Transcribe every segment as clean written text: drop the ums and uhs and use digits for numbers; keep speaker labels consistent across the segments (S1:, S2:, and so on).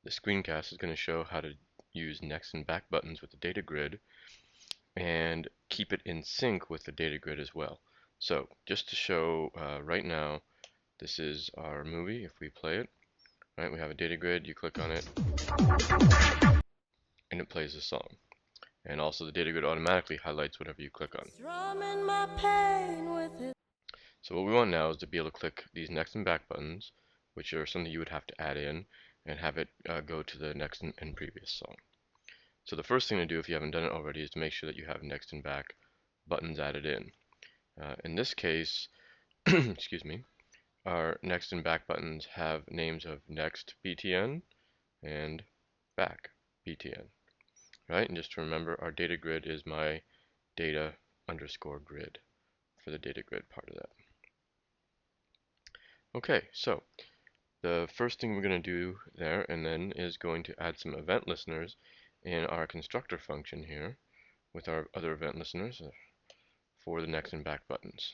S1: The screencast is going to show how to use next and back buttons with the data grid and keep it in sync with the data grid as well. So just to show right now, this is our movie. If we play it, right, we have a data grid. You click on it and it plays the song. And also the data grid automatically highlights whatever you click on. So what we want now is to be able to click these next and back buttons, which are something you would have to add in, and have it go to the next and previous song. So the first thing to do, if you haven't done it already, is to make sure that you have next and back buttons added in. In this case, excuse me, our next and back buttons have names of next BTN and back BTN, right? And just to remember, our data grid is my data underscore grid for the data grid part of that. Okay, so the first thing we're going to do there and then is going to add some event listeners in our constructor function here with our other event listeners for the next and back buttons.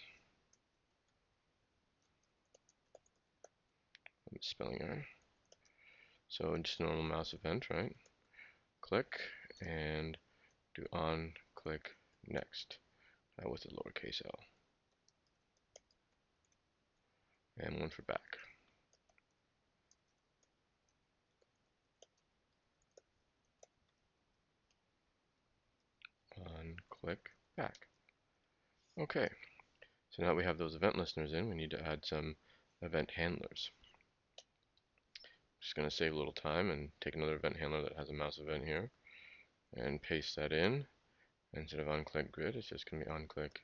S1: Spelling error. So just a normal mouse event, right? Click and do on click next with a lowercase l. And one for back. On click back. Okay, so now we have those event listeners in. We need to add some event handlers. Just going to save a little time and take another event handler that has a mouse event here and paste that in. Instead of on click grid, it's just going to be on click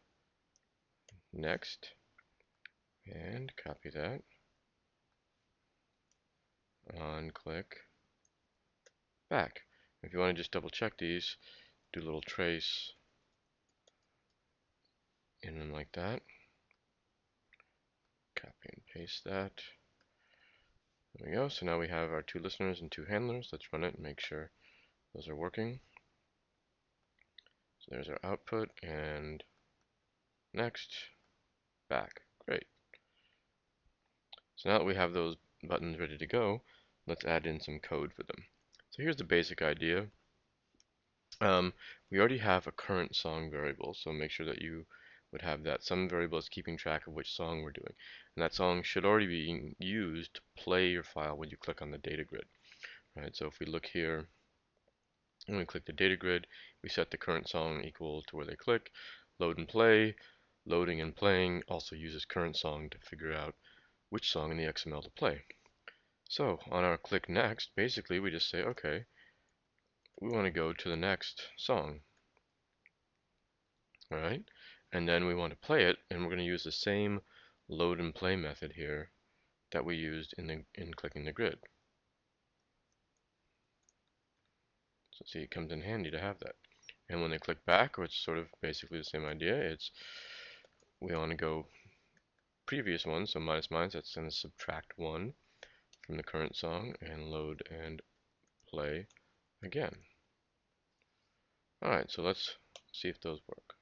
S1: next, and copy that. On click back. If you want to just double check these, do a little trace in them like that. Copy and paste that. There we go. So now we have our two listeners and two handlers. Let's run it and make sure those are working. So there's our output and next, back. Great. So now that we have those buttons ready to go, let's add in some code for them. So here's the basic idea. We already have a current song variable, so make sure that you would have that. Some variable is keeping track of which song we're doing. And that song should already be used to play your file when you click on the data grid. Right, so if we look here, when we click the data grid, we set the current song equal to where they click. Load and play. Loading and playing also uses current song to figure out which song in the XML to play. So on our click next, basically we just say, okay, we want to go to the next song. Alright, and then we want to play it, and we're going to use the same load and play method here that we used in clicking the grid. So see, it comes in handy to have that. And when they click back, it's sort of basically the same idea. It's we want to go previous one, so minus minus, that's going to subtract 1 from the current song and load and play again. Alright, so let's see if those work.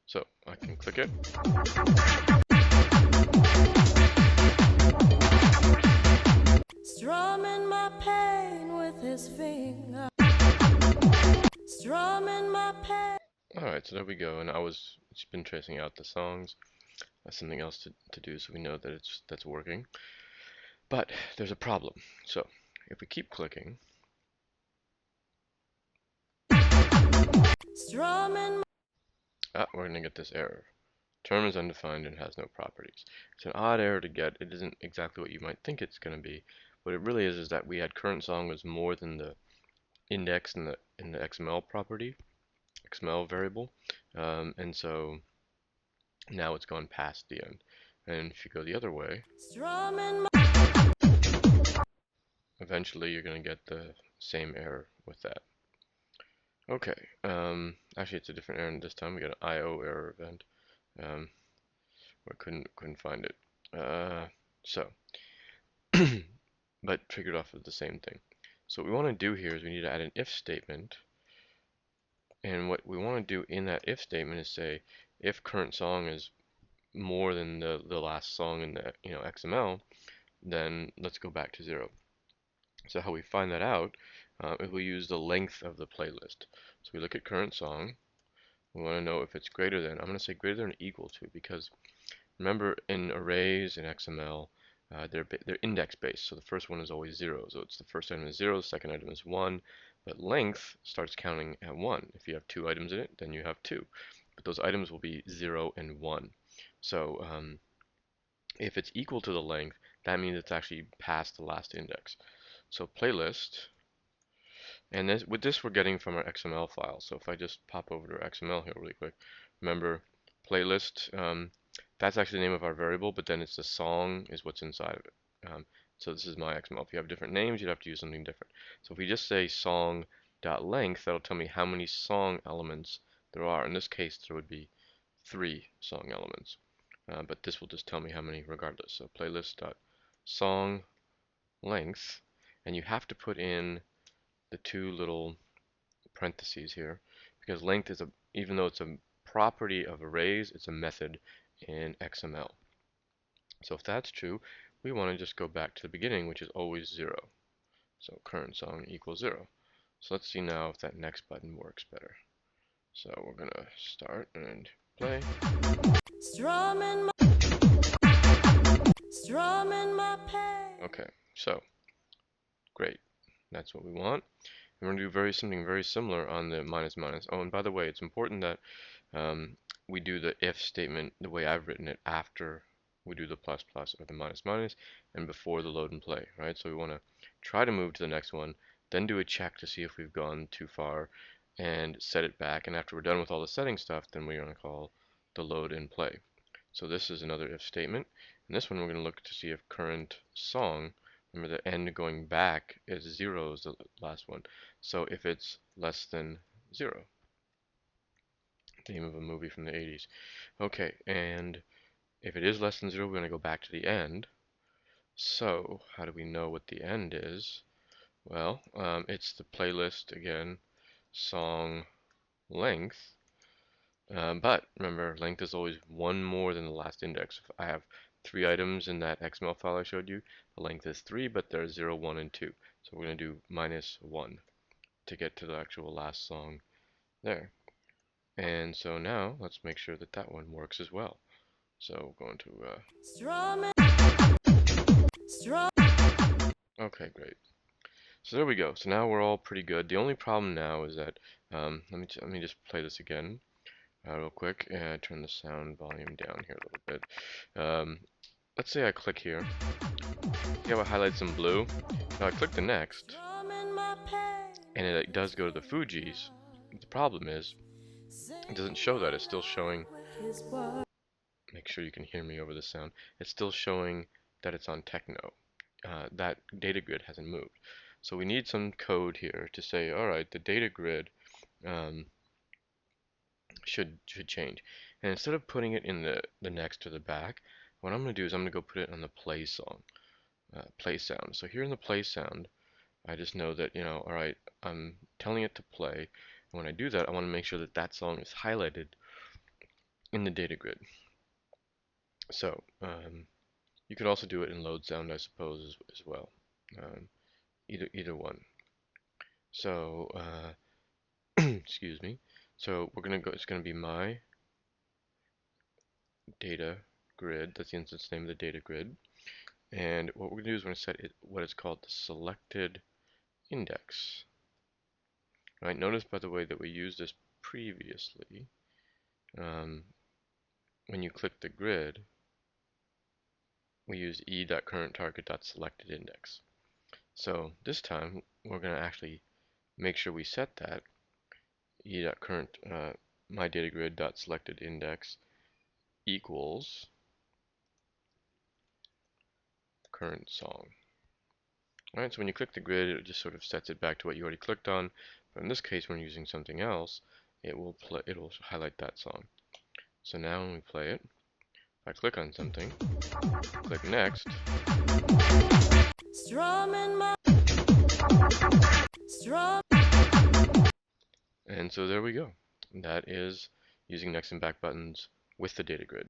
S1: So I can click it.
S2: Strumming my pain with his finger. Strumming my pain.
S1: Alright, so there we go. And it's been tracing out the songs. That's something else to do, so we know that that's working. But there's a problem. So if we keep clicking,
S2: Strumming.
S1: We're going to get this error. Term is undefined and has no properties. It's an odd error to get. It isn't exactly what you might think it's going to be. What it really is that we had current song was more than the index in the XML property, XML variable, and so now it's gone past the end. And if you go the other way, eventually you're going to get the same error with that. Okay, actually it's a different error this time. We got an IO error event. I couldn't find it. But triggered off of the same thing. So what we want to do here is we need to add an if statement. And what we want to do in that if statement is say if current song is more than the last song in the XML, then let's go back to 0. So how we find that out is we use the length of the playlist. So we look at current song. We want to know if it's greater than, I'm going to say greater than or equal to, because remember in arrays in XML, they're index based. So the first one is always 0. So it's the first item is 0, the second item is 1. But length starts counting at 1. If you have 2 items in it, then you have 2. But those items will be 0 and 1. So if it's equal to the length, that means it's actually past the last index. So playlist, and with this we're getting from our XML file. So if I just pop over to our XML here really quick, remember playlist, that's actually the name of our variable, but then it's the song is what's inside of it. So this is my XML. If you have different names, you'd have to use something different. So if we just say song.length, that'll tell me how many song elements there are. In this case, there would be 3 song elements. But this will just tell me how many regardless. So playlist.song length, and you have to put in the 2 little parentheses here, because length is even though it's a property of arrays, it's a method in XML. So if that's true, we want to just go back to the beginning, which is always 0. So current song equals 0. So let's see now if that next button works better. So we're gonna start and play.
S2: Strumming my pain.
S1: Okay, so great. That's what we want. And we're going to do something very similar on the minus minus. Oh, and by the way, it's important that we do the if statement the way I've written it after we do the plus plus or the minus minus and before the load and play, right? So we want to try to move to the next one, then do a check to see if we've gone too far and set it back. And after we're done with all the setting stuff, then we're going to call the load and play. So this is another if statement. And this one we're going to look to see if current song, remember the end going back is 0 is the last one. So if it's less than 0. Name of a movie from the 80s. Okay, and if it is less than 0, we're going to go back to the end. So how do we know what the end is? Well, it's the playlist again, song length. But remember, length is always 1 more than the last index. If I have 3 items in that XML file I showed you, the length is 3, but there's 0, 1, and 2. So we're going to do -1 to get to the actual last song there. And so now let's make sure that that one works as well. So we're going to okay, great. So there we go. So now we're all pretty good. The only problem now is that let me just play this again real quick and turn the sound volume down here a little bit. Let's say I click here. See how it highlights in blue? Now I click the next, and it does go to the Fugees. The problem is it doesn't show that. It's still showing. Make sure you can hear me over the sound. It's still showing that it's on techno. That DataGrid hasn't moved. So we need some code here to say, all right, the DataGrid should change. And instead of putting it in the next or the back, what I'm going to do is I'm going to go put it on the play song, play sound. So here in the play sound, I just know that, all right, I'm telling it to play. And when I do that, I want to make sure that that song is highlighted in the DataGrid. So you could also do it in load sound, I suppose, as well. Either one. So excuse me. So we're gonna go. It's gonna be my DataGrid. That's the instance name of the DataGrid. And what we're gonna do is we're gonna set it what is called the selected index. Right. Notice, by the way, that we used this previously. When you click the grid, we use e.currentTarget.selectedIndex. So this time we're going to actually make sure we set that e.current myDataGrid.selectedIndex equals current song. Alright, so when you click the grid, it just sort of sets it back to what you already clicked on. But in this case, when you're using something else, it will highlight that song. So now when we play it, if I click on something, click next. And so there we go. That is using next and back buttons with the DataGrid.